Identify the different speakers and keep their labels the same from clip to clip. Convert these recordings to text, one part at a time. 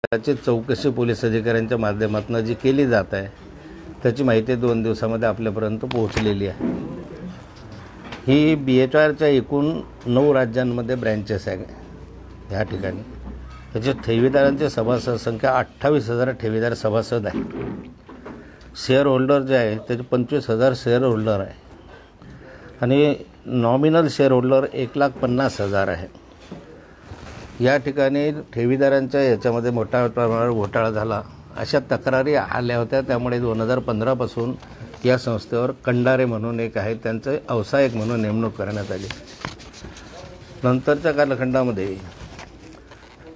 Speaker 1: त्याची चौकशी पोलीस अधिकाऱ्यांच्या माध्यमातून जी केली जात आहे त्याची माहिती 2 दिवसामध्ये आपल्यापर्यंत पोहोचलेली आहे। ही BHRच्या एकूण 9 राज्यांमध्ये ब्रँचेस आहे। ह्या ठिकाणी त्याच्या ठेवीदारांची सभासद संख्या 28,000 ठेवीदार सभासद आहे। शेअर होल्डर जे आहे त्याचे 25,000 शेअर होल्डर आहे आणि नॉमिनल शेअर होल्डर 1,50,000 आहे। या ठिकाणी ठेवीदारांच्या याच्यामध्ये मोठ्या प्रमाणावर घोटाळा झाला अशा तक्रारी आल्या होत्या। त्यामुळे 2015 पासून या संस्थेवर कंडारे म्हणून एक आहे त्यांचे व्यावसायिक म्हणून नेमणूक करण्यात आली। नंतरच्या कालखंडामध्ये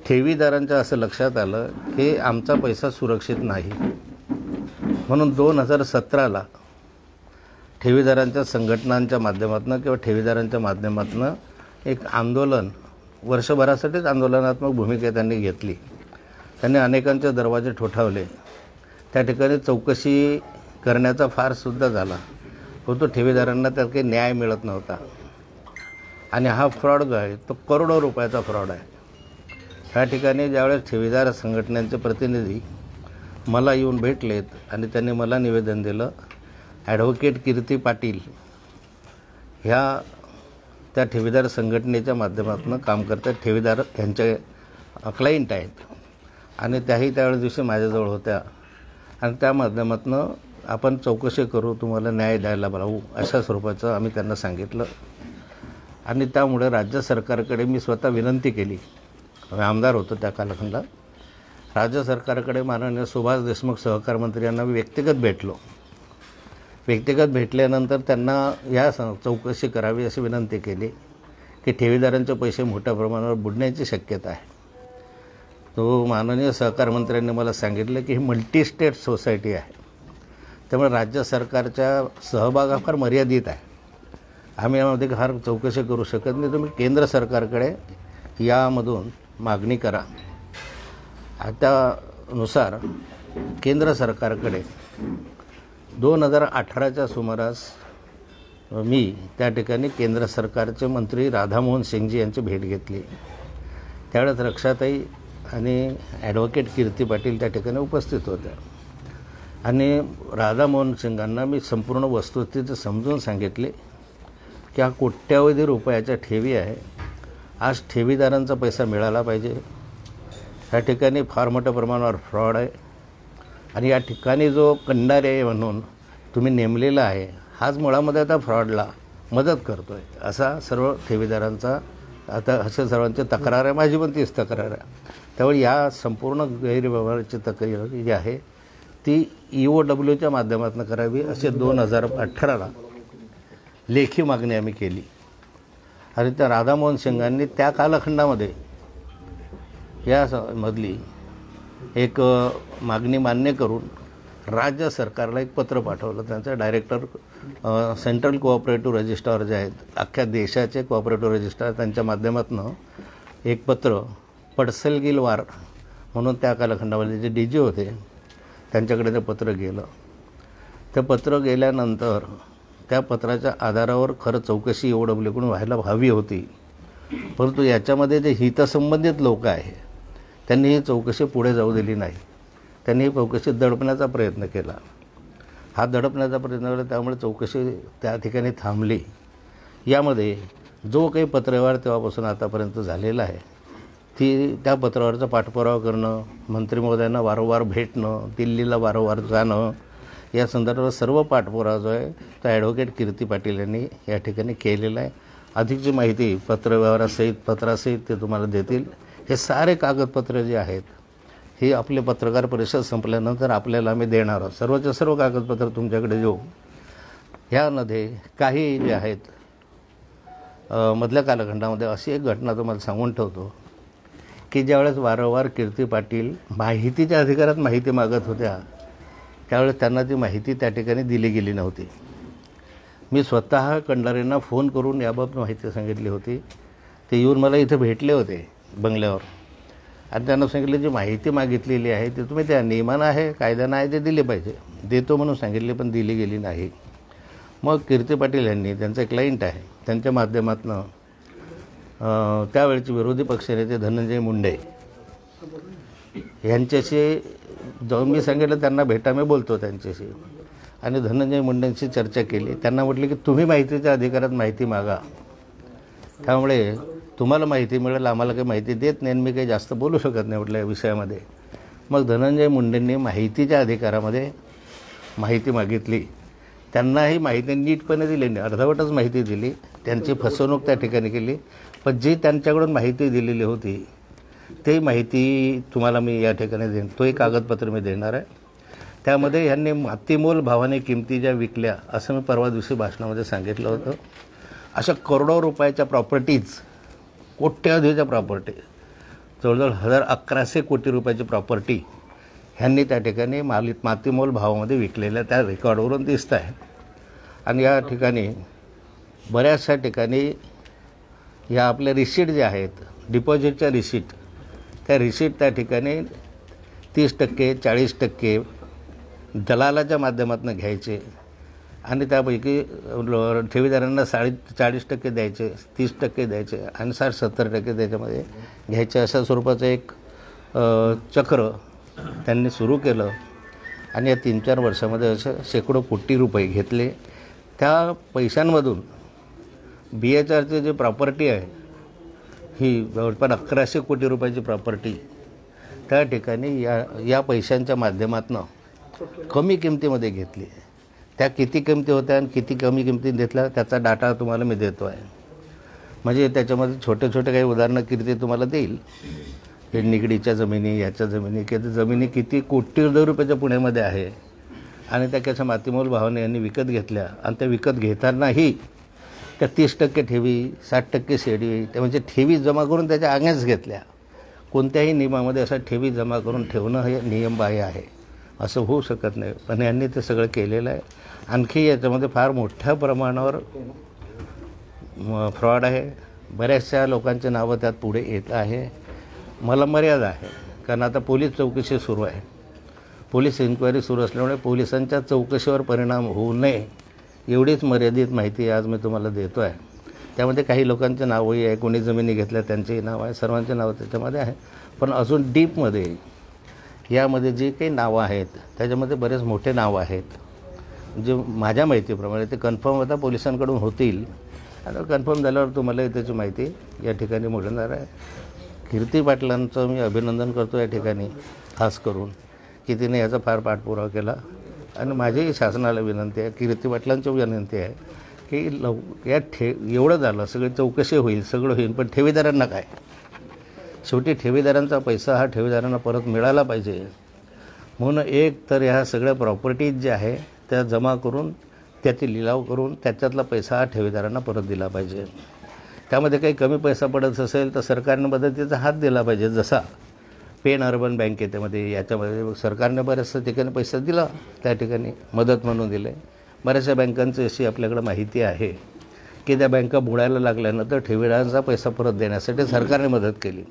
Speaker 1: ठेवीदारांच्या असं लक्षात आलं की आमचा पैसा सुरक्षित नाही, म्हणून 2017ला ठेवीदारांच्या संघटनांच्या माध्यमातून किंवा ठेवीदारांच्या माध्यमातून एक आंदोलन वर्षभरासाठीच आंदोलनात्मक भूमिका त्यांनी घेतली। त्यांनी अनेकांचे दरवाजे ठोठावले। त्या ठिकाणी चौकशी करण्याचा फारसुद्धा झाला, परंतु ठेवीदारांना त्यात काही न्याय मिळत नव्हता आणि हा फ्रॉड जो आहे तो करोडो रुपयाचा फ्रॉड आहे। त्या ठिकाणी ज्यावेळेस ठेवीदार संघटनांचे प्रतिनिधी मला येऊन भेटलेत आणि त्यांनी मला निवेदन दिलं, ॲडव्होकेट कीर्ती पाटील ह्या त्या ठेवीदार संघटनेच्या माध्यमातून काम करतात। ठेवीदार यांचे क्लायंट आहेत आणि त्याही त्यावेळेस दिवशी माझ्याजवळ होत्या आणि त्या माध्यमातून आपण चौकशी करू, तुम्हाला न्याय द्यायला लावू अशा स्वरूपाचं आम्ही त्यांना सांगितलं। आणि त्यामुळे राज्य सरकारकडे मी स्वतः विनंती केली। आमदार होतो त्या कालखंडात। राज्य सरकारकडे माननीय सुभाष देशमुख सहकार मंत्री यांना मी व्यक्तिगत भेटलो। व्यक्तिगत भेटल्यानंतर त्यांना या चौकशी करावी अशी विनंती केली की ठेवीदारांचे पैसे मोठ्या प्रमाणावर बुडण्याची शक्यता आहे। तो माननीय सहकार मंत्र्यांनी मला सांगितलं की ही मल्टी स्टेट सोसायटी आहे, त्यामुळे राज्य सरकारच्या सहभाग फार मर्यादित आहे। आम्ही यामध्ये फार चौकशी करू शकत नाही, तुम्ही केंद्र सरकारकडे यामधून मागणी करा। त्यानुसार केंद्र सरकारकडे 2018च्या सुमारास मी त्या ठिकाणी केंद्र सरकारचे मंत्री राधामोहन सिंगजी यांची भेट घेतली। त्यावेळेस रक्षाताई आणि ॲडव्होकेट कीर्ती पाटील त्या ठिकाणी उपस्थित होत्या आणि राधामोहन सिंगांना मी संपूर्ण वस्तुस्थिती समजून सांगितले की हा कोट्यावधी रुपयाच्या ठेवी आहे। आज ठेवीदारांचा पैसा मिळाला पाहिजे। या ठिकाणी फार मोठ्या प्रमाणावर फ्रॉड आहे आणि या ठिकाणी जो कंडारे म्हणून तुम्ही नेमलेला आहे हाच मुळामध्ये आता फ्रॉडला मदत करतो आहे असा सर्व ठेवीदारांचा आता अशा सर्वांची तक्रार आहे। माझी पण तीच तक्रार आहे। त्यामुळे या संपूर्ण गैरव्यवहाराची तक्रार जी आहे ती EOWच्या माध्यमातून करावी असे 2018ला लेखी मागणी आम्ही केली आणि त्या राधामोहन सिंगांनी त्या कालखंडामध्ये या मधली एक मागणी मान्य करून राज्य सरकारला एक पत्र पाठवलं। त्यांचा डायरेक्टर सेंट्रल कोऑपरेटिव्ह रजिस्ट्रार जे आहेत अख्ख्या देशाचे कोऑपरेटिव्ह रजिस्ट्रार त्यांच्या माध्यमातून एक पत्र पडसलगीलवार म्हणून त्या कालखंडामध्ये जे DG होते त्यांच्याकडे ते पत्र गेलं। ते पत्र गेल्यानंतर त्या पत्राच्या आधारावर खरं चौकशी EOWकडून व्हायला हवी होती, परंतु याच्यामध्ये जे हितसंबंधित लोक आहे त्यांनी ही चौकशी पुढे जाऊ दिली नाही। त्यांनी ही चौकशी दडपण्याचा प्रयत्न केला। हा दडपण्याचा प्रयत्न केला त्यामुळे चौकशी त्या ठिकाणी थांबली। यामध्ये जो काही पत्रव्यवहार तेव्हापासून आतापर्यंत झालेला आहे ती त्या पत्रावरचा पाठपुरावा करणं, मंत्री महोदयांना वारंवार भेटणं, दिल्लीला वारंवार जाणं, या संदर्भात सर्व पाठपुरावा जो आहे तो ॲडव्होकेट कीर्ती पाटील यांनी या ठिकाणी केलेला आहे। अधिकची माहिती पत्रव्यवहारासहित पत्रासहित ते तुम्हाला देतील। हे सारे कागदपत्र जे आहेत हे आपले पत्रकार परिषद संपल्यानंतर आपल्याला आम्ही देणार आहोत। सर्वच्या सर्व कागदपत्र तुमच्याकडे देऊ। ह्यामध्ये काही जे आहेत मधल्या कालखंडामध्ये अशी एक घटना तुम्हाला सांगून ठेवतो की ज्यावेळेस वारंवार कीर्ती पाटील माहितीच्या अधिकारात माहिती मागत होत्या त्यावेळेस त्यांना ती माहिती त्या ठिकाणी दिली गेली नव्हती। मी स्वतः कंडारेंना फोन करून याबाबत माहिती सांगितली होती। ते येऊन मला इथे भेटले होते बंगल्यावर आणि त्यांना सांगितलं जी माहिती मागितलेली आहे ती तुम्ही त्या नियमानं आहे कायद्यानं आहे ते दिली पाहिजे। देतो म्हणून सांगितले पण दिली गेली नाही। मग कीर्ती पाटील यांनी त्यांचे क्लायंट आहे त्यांच्या माध्यमातून त्यावेळचे विरोधी पक्षनेते धनंजय मुंडे यांच्याशी जाऊन मी सांगितलं त्यांना भेटा, मी बोलतो त्यांच्याशी. आणि धनंजय मुंडेंशी चर्चा केली. त्यांना म्हटलं की तुम्ही माहितीच्या अधिकारात माहिती मागा, त्यामुळे तुम्हाला माहिती मिळेल, आम्हाला काही माहिती देत नाही, मी काही जास्त बोलू शकत नाही म्हटलं या विषयामध्ये. मग धनंजय मुंडेंनी माहितीच्या अधिकारामध्ये माहिती मागितली. त्यांनाही माहिती नीटपणे दिली नाही, अर्धवटच माहिती दिली. त्यांची फसवणूक त्या ठिकाणी केली. पण जी त्यांच्याकडून माहिती दिलेली होती ते माहिती तुम्हाला मी या ठिकाणी देईन. तो एक कागदपत्र मी देणार आहे. त्यामध्ये ह्यांनी मातीमोल भावाने किमती ज्या विकल्या असं मी परवा दिवशी भाषणामध्ये सांगितलं होतं. अशा करोडो रुपयाच्या प्रॉपर्टीज, कोट्यवधीच्या प्रॉपर्टी, जवळजवळ 1100 कोटी रुपयाची प्रॉपर्टी ह्यांनी त्या ठिकाणी मातीमोल भावामध्ये विकलेल्या त्या रेकॉर्डवरून दिसत आहे. आणि या ठिकाणी बऱ्याचशा ठिकाणी या आपल्या रिसीट ज्या आहेत, डिपॉझिटच्या रिसीट, त्या रिसीट त्या ठिकाणी 30%, 40% दलालाच्या माध्यमातून घ्यायचे आणि त्यापैकी ठेवीदारांना 40% द्यायचे, 30% द्यायचे आणि 60-70% त्याच्यामध्ये घ्यायचे. अशा स्वरूपाचं एक चक्र त्यांनी सुरू केलं. आणि या 3-4 वर्षामध्ये असे शेकडो कोटी रुपये घेतले. त्या पैशांमधून BHRची जी प्रॉपर्टी आहे ही जवळपास 1100 कोटी रुपयाची प्रॉपर्टी त्या ठिकाणी या पैशांच्या माध्यमातून कमी किमतीमध्ये घेतली. त्या किती किमती होत्या आणि किती कमी किमतीत घेतल्या त्याचा डाटा तुम्हाला मी देतो आहे. म्हणजे त्याच्यामध्ये छोटे छोटे काही उदाहरणं कीर्ती तुम्हाला देईल. हे निगडीच्या जमिनी, याच्या जमिनी, की जमिनी किती कोटी रुपयाच्या पुण्यामध्ये आहे आणि त्या कशा मातीमोल भावाने यांनी विकत घेतल्या. आणि त्या विकत घेतानाही त्या 30% ठेवी, 60% शेडी, त्या म्हणजे ठेवी जमा करून त्याच्या आग्याच घेतल्या. कोणत्याही नियमामध्ये असा ठेवी जमा करून ठेवणं हे नियमबाह्य आहे, असं होऊ शकत नाही. पण यांनी ते सगळं केलेलं आहे. आणखी याच्यामध्ये फार मोठ्या प्रमाणावर फ्रॉड आहे. बऱ्याचशा लोकांचे नावं त्यात पुढे येत आहे. मला मर्यादा आहे, कारण आता पोलीस चौकशी सुरू आहे. पोलीस इन्क्वायरी सुरू असल्यामुळे पोलिसांच्या चौकशीवर परिणाम होऊ नये एवढीच मर्यादित माहिती आज मी तुम्हाला देतो आहे. त्यामध्ये काही लोकांचे नावही आहे, कोणी जमिनी घेतल्या त्यांचेही नाव आहे, सर्वांचे नावं त्याच्यामध्ये आहे. पण अजून डीपमध्ये यामध्ये जे काही नावं आहेत त्याच्यामध्ये बरेच मोठे नावं आहेत, जे माझ्या माहितीप्रमाणे ते कन्फर्म आता पोलिसांकडून होतील. आणि कन्फर्म झाल्यावर तुम्हाला त्याची माहिती या ठिकाणी मिळणार आहे. कीर्ती पाटलांचं मी अभिनंदन करतो या ठिकाणी, खास करून की तिने याचा फार पाठपुरावा केला. आणि माझीही शासनाला विनंती आहे, कीर्ती पाटलांची विनंती आहे की या एवढं झालं, सगळी चौकशी होईल, सगळं होईल, पण ठेवीदारांना काय? शेवटी ठेवीदारांचा पैसा हा ठेवीदारांना परत मिळाला पाहिजे. म्हणून एक तर ह्या सगळ्या प्रॉपर्टीज ज्या आहे त्या जमा करून त्याची लिलाव करून त्याच्यातला पैसा हा ठेवीदारांना परत दिला पाहिजे. त्यामध्ये काही कमी पैसा पडत असेल तर सरकारने मदतीचा हात दिला पाहिजे. जसा पेन अर्बन बँक आहे, त्यामध्ये याच्यामध्ये सरकारने बऱ्याचशा ठिकाणी पैसा दिला, त्या ठिकाणी मदत म्हणून दिले. बऱ्याचशा बँकांची अशी आपल्याकडे माहिती आहे की त्या बँका बुडायला लागल्यानंतर ठेवीदारांचा पैसा परत देण्यासाठी सरकारने मदत केली.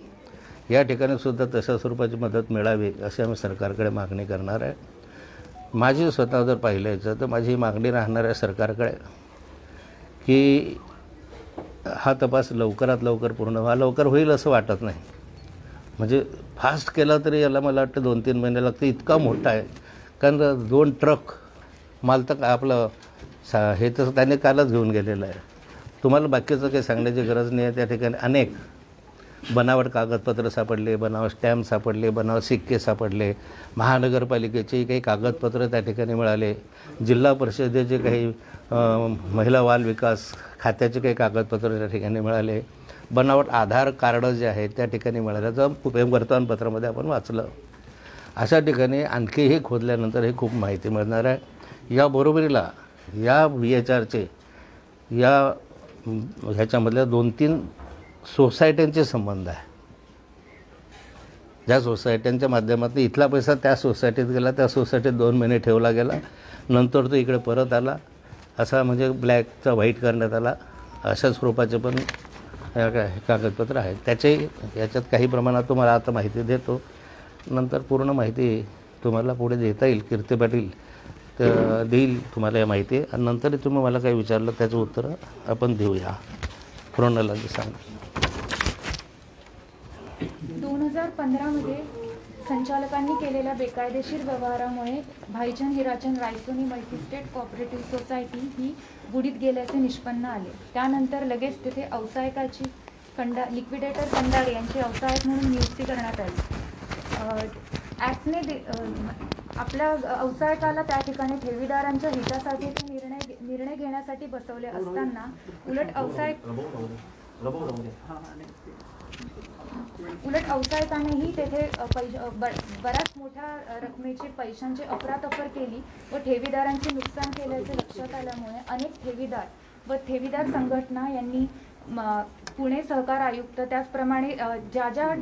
Speaker 1: या ठिकाणी सुद्धा तशा स्वरूपाची मदत मिळावी अशी आम्ही सरकारकडे मागणी करणार आहे. माझी स्वतः जर पाहिलं तर माझी मागणी राहणार आहे सरकारकडे की हा तपास लवकरात लवकर पूर्ण व्हा. लवकर होईल असं वाटत नाही, म्हणजे फास्ट केला तरी याला मला वाटतं 2-3 महिने लागते. इतका मोठा आहे, कारण 2 ट्रक माल तर आपलं हे तर त्याने कालच घेऊन गेलेलं आहे. तुम्हाला बाकीचं काही सांगण्याची गरज नाही आहे. त्या ठिकाणी अनेक बनावट कागदपत्र सापडले, बनावट स्टॅम्प सापडले, बनावट सिक्के सापडले. महानगरपालिकेचे काही कागदपत्र त्या ठिकाणी मिळाले. जिल्हा परिषदेचे काही महिला बाल विकास खात्याचे काही कागदपत्र त्या ठिकाणी मिळाले. बनावट आधार कार्ड जे आहेत त्या ठिकाणी मिळाल्याचं वर्तमानपत्रामध्ये आपण वाचलं. अशा ठिकाणी आणखीही खोदल्यानंतर हे खूप माहिती मिळणार आहे. याबरोबरीला या BHRचे ह्याच्यामधल्या 2-3 सोसायट्यांचे संबंध आहे. ज्या सोसायट्यांच्या माध्यमातून इथला पैसा त्या सोसायटीत गेला, त्या सोसायटीत 2 महिने ठेवला गेला, नंतर तो इकडे परत आला, असा म्हणजे ब्लॅकचा व्हाईट करण्यात आला. अशा स्वरूपाचे पण कागदपत्र आहेत. याच्यात काही प्रमाणात तुम्हाला आता माहिती देतो, नंतर पूर्ण माहिती तुम्हाला पुढे देता येईल. कीर्ती पाटील तर देईल तुम्हाला या माहिती. आणि नंतर तुम्ही मला काही विचारलं त्याचं उत्तर आपण देऊया. क्रोनॉलॉजी सांग.
Speaker 2: 2015 मध्ये संचालकांनी केलेल्या बेकायदेशीर व्यवहारामुळे Bhaichand Hirachand Raisoni multistate cooperative society ही बुडीत गेल्याचे निष्पन्न आले। त्यानंतर लगेच तेथे अवसायकाची लिक्विडेटर कंडाळे यांची अवसायक म्हणून नियुक्ती करण्यात आली। ॲक्टने आपल्या अवसायकाला त्या ठिकाणी ठेवीदारांच्या हितासाठी निर्णय घेण्यासाठी बसवले असताना उलट अवसायकानेही तेथे बऱ्याच मोठ्या रकमेची पैशांची अफरातफर केली व ठेवीदारांचे नुकसान केल्याचे लक्षात आल्यामुळे अनेक ठेवीदार व ठेवीदार संघटना यांनी पुणे सहकार आयुक्त त्याचप्रमाणे ज्या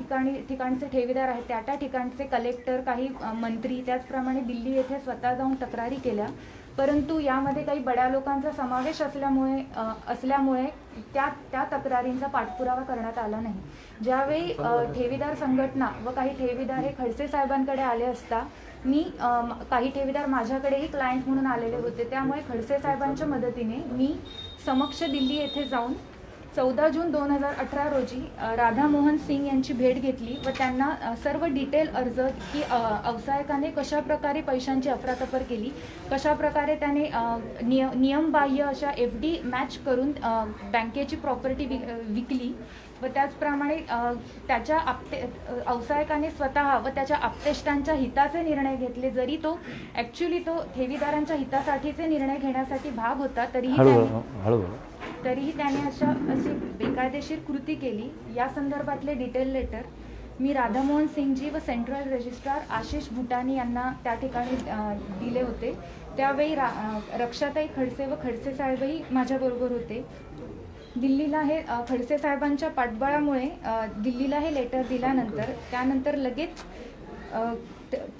Speaker 2: ठिकाणचे ठेवीदार आहेत त्या ठिकाणचे कलेक्टर, काही मंत्री, त्याचप्रमाणे दिल्ली येथे स्वतः जाऊन तक्रारी केल्या। परंतु यामध्ये काही बड्या लोकांचा समावेश असल्यामुळे त्या तक्रारींचा पाठपुरावा करण्यात आला नाही। ज्यावेळी ठेवीदार संघटना व काही ठेवीदार हे खडसे साहेबांकडे आले असता काही ठेवीदार माझ्याकडेही क्लायंट म्हणून आलेले होते, त्यामुळे खडसे साहेबांच्या मदतीने मी समक्ष दिल्ली येथे जाऊन 14 जून 2018 रोजी राधामोहन सिंग यांची भेट घेतली व त्यांना सर्व डिटेल अर्ज की अवसायकाने कशा प्रकारे पैशांची अफरातफर केली, कशा प्रकारे त्याने नियमबाह्य अशा FD मॅच करून बँकेची प्रॉपर्टी विकली व त्याचप्रमाणे त्याच्या अवसायकाने स्वतः व त्याच्या आप्तेष्टांच्या हिताचे निर्णय घेतले। जरी तो ॲक्च्युली तो ठेवीदारांच्या हितासाठीचे निर्णय घेण्यासाठी भाग होता, तरीही त्याने अशी बेकायदेशीर कृती केली। या संदर्भातले डिटेल लेटर मी राधामोहन सिंगजी व सेंट्रल रजिस्ट्रार आशिष भुटानी यांना त्या ठिकाणी दिले होते। त्यावेळी रक्षाताई खडसे व खडसे साहेबही माझ्याबरोबर होते। दिल्लीला हे खडसे साहेबांच्या पाठबळामुळे दिल्लीला हे लेटर दिल्यानंतर त्यानंतर लगेच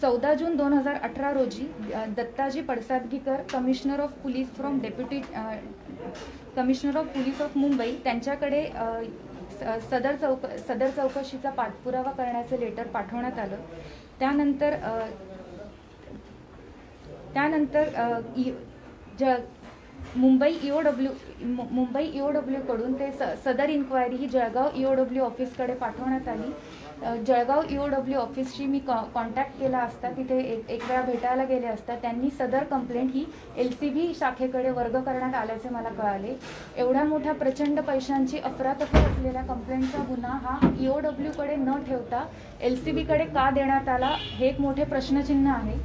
Speaker 2: 14 जून 2018 रोजी Dattaji Padsalgikar, commissioner of police from deputy commissioner of police of Mumbai त्यांच्याकडे सदर चौकशीचा पाठपुरावा करण्याचे लेटर पाठवण्यात आलं। त्यानंतर मुंबई EOW कडून ते सदर इन्क्वायरी ही जळगाव EOW ऑफिसकडे पाठवण्यात आली। जळगाव EOW ऑफिसशी मी कॉन्टॅक्ट केला असता, तिथे एक वेळा भेटायला गेले असता त्यांनी सदर कंप्लेंट ही LCB शाखेकडे वर्ग करण्यात आल्याचे मला कळाले। एवढ्या मोठ्या प्रचंड पैशांची अफरातफर असलेल्या कंप्लेंटचा गुन्हा हा EOW कडे न ठेवता LCB कडे का देण्यात आला हे एक मोठे प्रश्नचिन्ह आहे।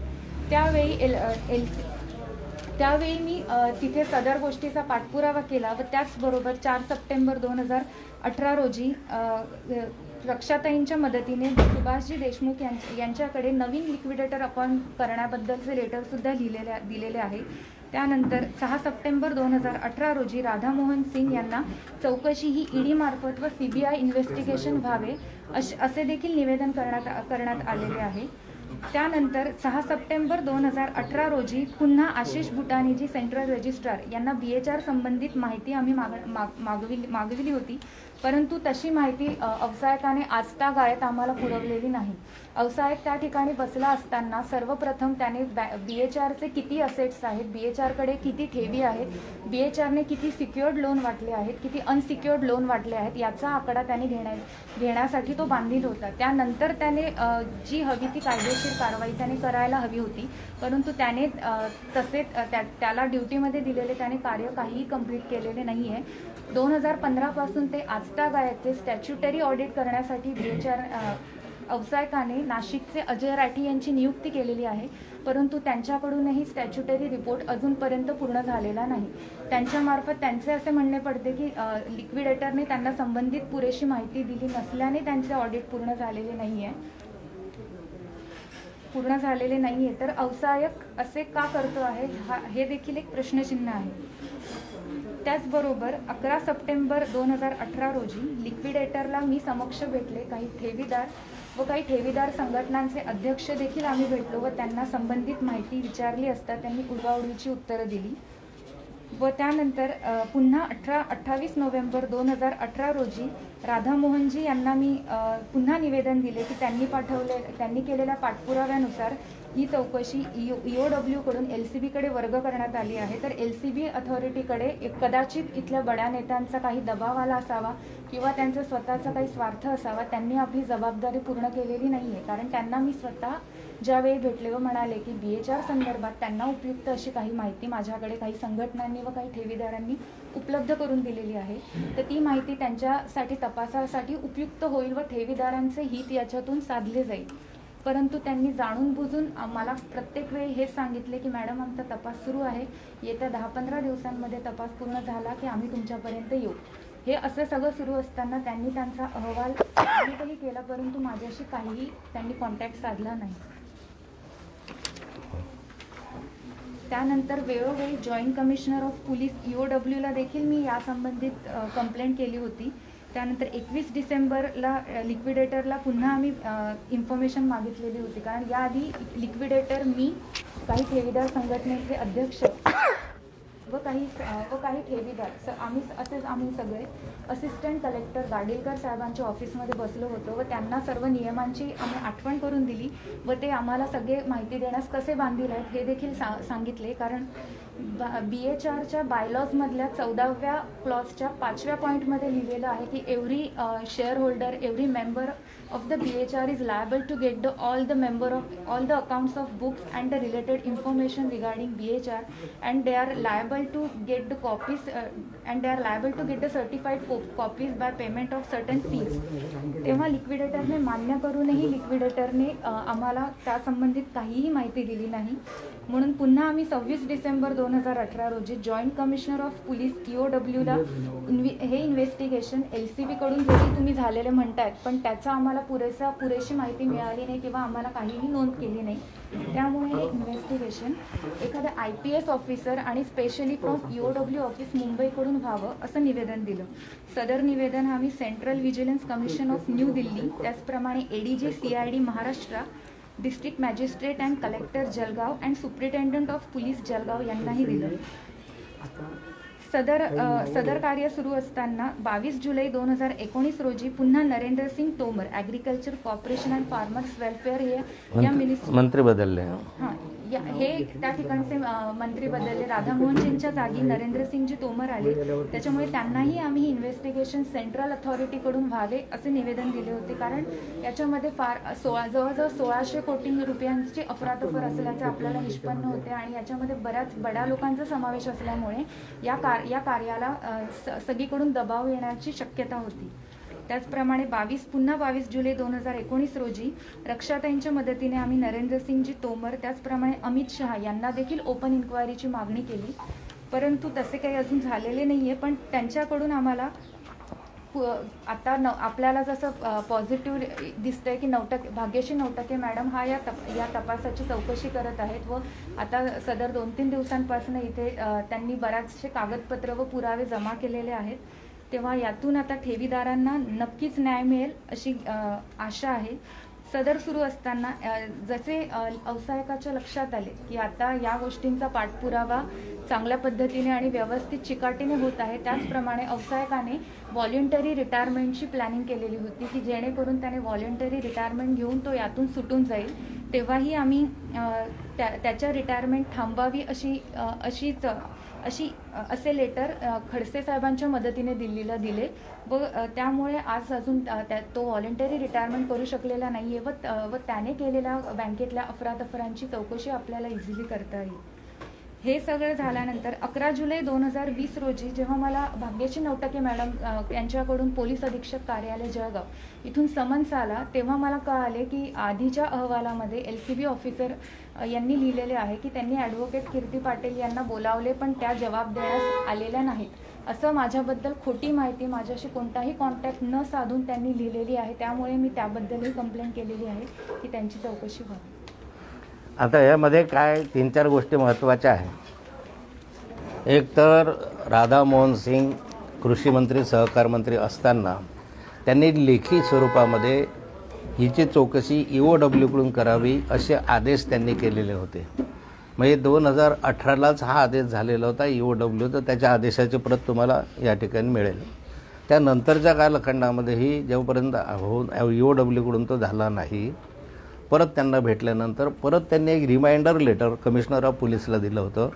Speaker 2: त्यावेळी मी तिथे सदर गोष्टीचा पाठपुरावा केला व त्याचबरोबर 4 सप्टेंबर 2018 रोजी रक्षाताईंच्या मदतीने सुभाषजी देशमुख यांच्याकडे नवीन लिक्विडेटर अपॉइंट करण्याबद्दलचे लेटरसुद्धा दिलेले आहे। त्यानंतर 6 सप्टेंबर 2018 रोजी राधामोहन सिंग यांना चौकशी ही ED मार्फत व CBI इन्व्हेस्टिगेशन व्हावे असे देखील निवेदन करण्यात आलेले आहे। त्यानंतर 6 सप्टेंबर 2018 रोजी पुन्हा आशिष भुटानीजी सेंट्रल रजिस्ट्रार यांना BHR संबंधित माहिती आम्ही मागविली होती, परंतु तशी माहिती अवसायकाने आजतागायत आम्हाला पुरवलेली नाही। अवसायक त्या ठिकाणी बसला असताना सर्वप्रथम त्याने BHRचे किती असेट्स आहेत, BHRकडे किती ठेवी आहेत, BHRने किती सिक्युअर्ड लोन वाटले आहेत, किती अनसिक्युअर्ड लोन वाटले आहेत याचा आकडा त्याने घेण्यासाठी तो बांधील होता। त्यानंतर त्याने जी हवी ती कायदेशीर कारवाई त्याने करायला हवी होती, परंतु त्याने त्याला ड्युटीमध्ये दिलेले त्याने कार्य काहीही कंप्लीट केलेले नाही आहे। 2015 पासून ते आजतागायतचे स्टॅच्युटरी ऑडिट करण्यासाठी BHR अवसायकाने नाशिकचे अजय राठी यांची नियुक्ती केलेली आहे, परंतु त्यांच्याकडूनही स्टॅच्युटरी रिपोर्ट अजूनपर्यंत पूर्ण झालेला नाही। त्यांच्यामार्फत त्यांचे असे म्हणणे पडते की लिक्विडेटरने त्यांना संबंधित पुरेशी माहिती दिली नसल्याने त्यांचे ऑडिट पूर्ण झालेले नाही आहे। तर अवसायक असे का करतो आहे हे देखील एक प्रश्नचिन्ह आहे। त्याचबरोबर 11 सप्टेंबर 2018 रोजी लिक्विडेटरला मी समक्ष भेटले, काही ठेवीदार संघटनांचे अध्यक्ष देखील आम्ही भेटलो व त्यांना संबंधित माहिती विचारली असता त्यांनी उडवाउडवीची उत्तरं दिली। व त्यानंतर पुन्हा 28 नोव्हेंबर 2018 रोजी राधामोहनजी यांना मी पुन्हा निवेदन दिले की त्यांनी केलेल्या पाठपुराव्यानुसार ही चौकशी EOW-कडून LCB-कडे वर्ग करण्यात आली आहे. तर LCB अथॉरिटीकडे कदाचित इथल्या बड्या नेत्यांचा काही दबाव आला असावा किंवा त्यांचा स्वतःचा काही स्वार्थ असावा. त्यांनी आपली जबाबदारी पूर्ण केलेली नाही आहे. कारण त्यांना मी स्वतः ज्यावेळी भेटले व म्हणाले की BHR संदर्भात त्यांना उपयुक्त अशी काही माहिती माझ्याकडे काही संघटनांनी व काही ठेवीदारांनी उपलब्ध करून दिलेली आहे. तर ती माहिती त्यांच्यासाठी तपासासाठी उपयुक्त होईल व ठेवीदारांचे हित याच्यातून साधले जाईल. परंतु त्यांनी जाणून बुजून मला प्रत्येक वेळी हेच सांगितले की मॅडम आमचा तपास सुरू आहे, येत्या 10-15 दिवसांमध्ये तपास पूर्ण झाला की आम्ही तुमच्यापर्यंत येऊ. हे असं सगळं सुरू असताना त्यांनी त्यांचा अहवाल सबमिटही केला, परंतु माझ्याशी काहीही त्यांनी कॉन्टॅक्ट साधला नाही. त्यानंतर वेळोवेळी जॉईंट कमिशनर ऑफ पोलीस EOW-ला देखील मी यासंबंधित कंप्लेंट केली होती. त्यानंतर 21 डिसेंबरला लिक्विडेटरला पुन्हा आम्ही इन्फॉर्मेशन मागितलेली होती. कारण याआधी लिक्विडेटर, मी, काही ठेवीदार संघटनेचे अध्यक्ष व काही ठेवीदार आम्ही सगळे असिस्टंट कलेक्टर गाडेलकर साहेबांच्या ऑफिसमध्ये बसलो होतो व त्यांना सर्व नियमांची आम्ही आठवण करून दिली व ते आम्हाला सगळे माहिती देण्यास कसे बांधील आहेत हे देखील सांगितले. कारण BHRच्या बायलॉजमधल्या 14व्या क्लॉजच्या 5व्या पॉईंटमध्ये लिहिलेलं आहे की every share holder, every member of the BHR is liable to get all the accounts of books and the related information regarding BHR, and they are liable to get the copies and they are liable to get the certified copies by payment of certain fees. तेव्हा लिक्विडेटरने मान्य करूनही लिक्विडेटरने आम्हाला त्या संबंधित काहीही माहिती दिली नाही. म्हणून पुन्हा आम्ही 26 डिसेंबर 2018 रोजी जॉईंट कमिशनर ऑफ पोलीस EOW-ला हे इन्व्हेस्टिगेशन LCB-कडून जरी तुम्ही झालेले म्हणतायत, पण त्याचा आम्हाला पुरेशी माहिती मिळाली नाही किंवा आम्हाला काहीही नोंद केली नाही. त्यामुळे हे इन्व्हेस्टिगेशन एखाद्या IPS ऑफिसर आणि स्पेशली फ्रॉम EOW ऑफिस मुंबईकडून व्हावं असं निवेदन दिलं. सदर निवेदन आम्ही central vigilance commission of new Delhi, त्याचप्रमाणे ADG CID Maharashtra, district magistrate and collector Jalgaon and superintendent of police Jalgaon यांनाही दिलं. सदर कार्य सुरू असताना 22 जुलै 2019 रोजी पुन्हा Narendra Singh Tomar, agriculture corporation and farmers welfare हे या
Speaker 1: मंत्री बदलले.
Speaker 2: हां, हे त्या ठिकाणचे मंत्री बदलले. राधामोहनजींच्या जागी नरेंद्रसिंगजी तोमर आले. त्याच्यामुळे त्यांनाही आम्ही इन्व्हेस्टिगेशन सेंट्रल अथॉरिटीकडून व्हावे असे निवेदन दिले होते. कारण याच्यामध्ये जवळजवळ 1600 कोटी रुपयांची अफरातफर असल्याचे आपल्याला निष्पन्न होते आणि याच्यामध्ये बऱ्याच बड्या लोकांचा समावेश असल्यामुळे या कार्याला सगळीकडून दबाव येण्याची शक्यता होती. त्याचप्रमाणे 22 जुलै 2019 रोजी रक्षाताईंच्या मदतीने आम्ही नरेंद्रसिंगजी तोमर, त्याचप्रमाणे अमित शहा यांना देखील ओपन इन्क्वायरीची मागणी केली. परंतु तसे काही अजून झालेले नाही आहे. पण त्यांच्याकडून आम्हाला आता आपल्याला जसं पॉझिटिव्ह दिसतंय की भाग्यश्री नवटके मॅडम हा या तपासाची चौकशी करत आहेत व आता सदर 2-3 दिवसांपासून इथे त्यांनी बऱ्याचशे कागदपत्र व पुरावे जमा केलेले आहेत. तेव्हा यातून आता ठेवीदारांना नक्कीच न्याय मिळेल अशी आशा आहे. सदर सुरू असताना जसे व्यावसायिकाच्या लक्षात आले की आता या गोष्टींचा पाठपुरावा चांगल्या पद्धतीने आणि व्यवस्थित चिकाटीने होत आहे, त्याचप्रमाणे व्यावसायिकाने व्हॉलंटरी रिटायरमेंटची प्लॅनिंग केलेली होती की जेणेकरून त्याने व्हॉलंटरी रिटायरमेंट घेऊन तो यातून सुटून जाईल. तेव्हाही आम्ही त्याच्या रिटायरमेंट थांबवावी असे लेटर खडसे साहेबांच्या मदतीने दिल्लीला दिले व त्यामुळे आज अजून तो व्हॉलंटरी रिटायरमेंट करू शकलेला नाही आहे व त्याने केलेल्या बँकेतल्या अफरातफरांची चौकशी आपल्याला इझिली करता येईल. हे सगळं झाल्यानंतर 11 जुलै 2020 रोजी जेव्हा मला भाग्यश्री नवटके मॅडम यांच्याकडून पोलीस अधीक्षक कार्यालय जळगाव इथून समन्स आला, तेव्हा मला कळाले की आधीच्या अहवालामध्ये LCB ऑफिसर यांनी लिहिलेले आहे की त्यांनी ॲडव्होकेट कीर्ती पाटील यांना बोलावले पण त्या जबाब देण्यास आलेल्या नाहीत, असं माझ्याबद्दल खोटी माहिती माझ्याशी कोणताही कॉन्टॅक्ट न साधून त्यांनी लिहिलेली आहे. त्यामुळे मी त्याबद्दलही कंप्लेंट केलेली आहे की त्यांची चौकशी व्हावी.
Speaker 1: आता यामध्ये काय 3-4 गोष्टी महत्त्वाच्या आहेत. एक तर राधामोहन सिंग कृषी मंत्री, सहकार मंत्री असताना त्यांनी लेखी स्वरूपामध्ये हिची चौकशी EOW-कडून करावी असे आदेश त्यांनी केलेले होते. म्हणजे 2018लाच हा आदेश झालेला होता EOW, तर त्याच्या आदेशाची प्रत तुम्हाला या ठिकाणी मिळेल. त्यानंतरच्या कालखंडामध्येही जेव्हापर्यंत EOWकडून तो झाला नाही, परत त्यांना भेटल्यानंतर परत त्यांनी एक रिमाइंडर लेटर कमिशनर ऑफ पोलीसला दिलं होतं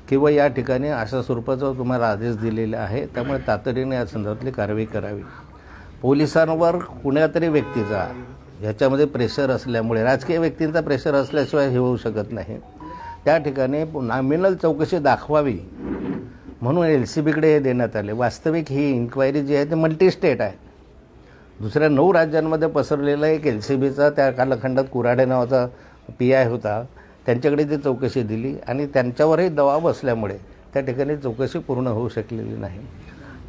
Speaker 1: की या ठिकाणी अशा स्वरूपाचा तुम्हाला आदेश दिलेला आहे, त्यामुळे तातडीने या संदर्भातली कारवाई करावी. पोलिसांवर कुण्यातरी व्यक्तीचा ह्याच्यामध्ये प्रेशर असल्यामुळे, राजकीय व्यक्तींचा प्रेशर असल्याशिवाय हे होऊ शकत नाही, त्या ठिकाणी नॉमिनल चौकशी दाखवावी म्हणून LCBकडे हे देण्यात आले. वास्तविक ही इन्क्वायरी जी आहे ती मल्टी स्टेट आहे. दुसऱ्या 9 राज्यांमध्ये पसरलेला एक LCBचा त्या कालखंडात कुऱ्हाडे नावाचा PI होता, त्यांच्याकडे ती चौकशी दिली आणि त्यांच्यावरही दबाव असल्यामुळे त्या ठिकाणी चौकशी पूर्ण होऊ शकलेली नाही.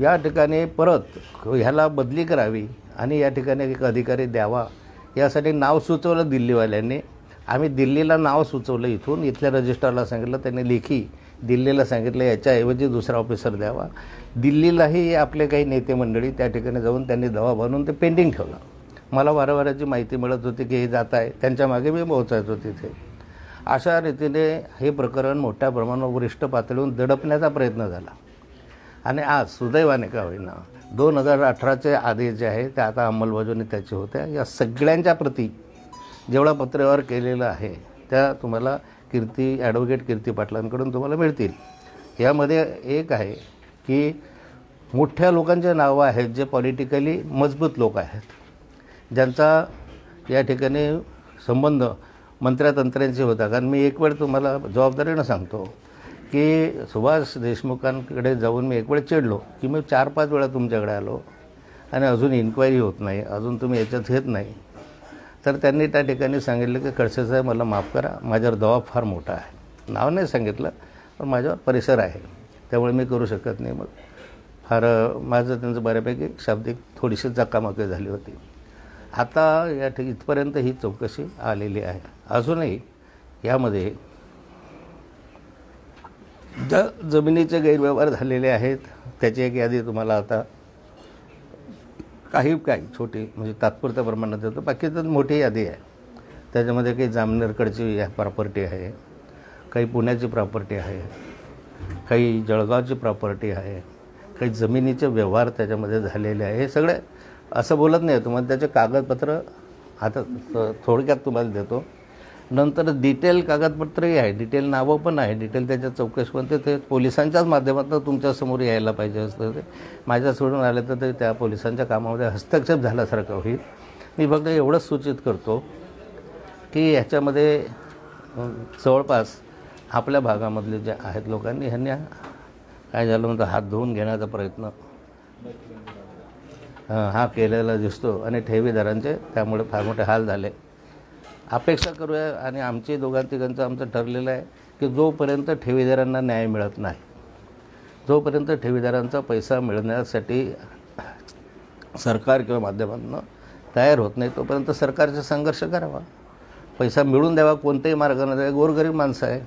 Speaker 1: या ठिकाणी परत ह्याला बदली करावी आणि या ठिकाणी एक अधिकारी द्यावा यासाठी नाव सुचवलं दिल्लीवाल्यांनी. आम्ही दिल्लीला नाव सुचवलं, इथल्या रजिस्ट्रारला सांगितलं, त्यांनी लेखी दिल्लीला सांगितलं याच्याऐवजी दुसरा ऑफिसर द्यावा. दिल्लीलाही आपले काही नेते मंडळी त्या ठिकाणी जाऊन त्यांनी दबाव बनवून ते पेंडिंग ठेवलं. मला वारंवाराची माहिती मिळत होती की हे जात आहे, त्यांच्या मागे मी पोहोचायचो तिथे. अशा रीतीने हे प्रकरण मोठ्या प्रमाणावर वरिष्ठ पातळीवरून दडपण्याचा प्रयत्न झाला आणि आज सुदैवाने का होईना 2018चे आदेश जे आहे ते आता अंमलबजावणी त्याची होते. या सगळ्यांच्या प्रती जेवढा पत्रव्यवहार केलेला आहे त्या तुम्हाला ॲडव्होकेट कीर्ती पाटलांकडून तुम्हाला मिळतील. यामध्ये एक आहे की मोठ्या लोकांचे नावं आहेत जे पॉलिटिकली मजबूत लोक आहेत, ज्यांचा या ठिकाणी संबंध मंत्र्यातंत्र्यांशी होता. कारण मी एक वेळ तुम्हाला जबाबदारीनं सांगतो की सुभाष देशमुखांकडे जाऊन मी एक वेळ चिडलो की मी 4-5 वेळा तुमच्याकडे आलो आणि अजून इन्क्वायरी होत नाही, अजून तुम्ही याच्यात घेत नाही. तर त्यांनी त्या ठिकाणी सांगितलं की खडसे साहेब मला माफ करा, माझ्यावर दबाव फार मोठा आहे. नाव नाही सांगितलं पण माझ्यावर परिसर आहे, त्यामुळे मी करू शकत नाही. मग फार माझं त्यांचं बऱ्यापैकी शाब्दिक थोडीशी चकामकी झाली होती. आता या इथपर्यंत ही चौकशी आलेली आहे. अजूनही यामध्ये जमिनीचे गैरव्यवहार झालेले आहेत त्याची एक यादी तुम्हाला आता काही छोटी म्हणजे तात्पुरत्या प्रमाणात देतो, बाकी तर मोठी यादी आहे. त्याच्यामध्ये काही जामनेरकडची प्रॉपर्टी आहे, काही पुण्याची प्रॉपर्टी आहे, काही जळगावची प्रॉपर्टी आहे, काही जमिनीचे व्यवहार त्याच्यामध्ये झालेले आहे. हे सगळे असं बोलत नाही तुम्हाला, त्याचे कागदपत्र आता थोडक्यात तुम्हाला देतो. नंतर डिटेल कागदपत्रही आहे, डिटेल नावं पण आहे, डिटेल त्याच्या चौकशी पण ते पोलिसांच्याच माध्यमातून तुमच्यासमोर यायला पाहिजे असतं. ते माझ्या सोडून आलं तर ते त्या पोलिसांच्या कामामध्ये हस्तक्षेप झाल्यासारखं होईल. मी फक्त एवढंच सूचित करतो की ह्याच्यामध्ये जवळपास आपल्या भागामधले जे आहेत लोकांनी ह्यांनी काय झालं म्हणतं हात धुवून घेण्याचा प्रयत्न हा केलेला दिसतो आणि ठेवीदारांचे त्यामुळे फार मोठे हाल झाले. अपेक्षा करूया आणि आमचे दोघांतिघांचं आमचं ठरलेलं आहे की जोपर्यंत ठेवीदारांना न्याय मिळत नाही, जोपर्यंत ठेवीदारांचा पैसा मिळण्यासाठी सरकार किंवा माध्यमांना तयार होत नाही तोपर्यंत सरकारचा संघर्ष करावा, पैसा मिळून द्यावा. कोणत्याही मार्गाने द्यावा. गोरगरीब माणसं आहे,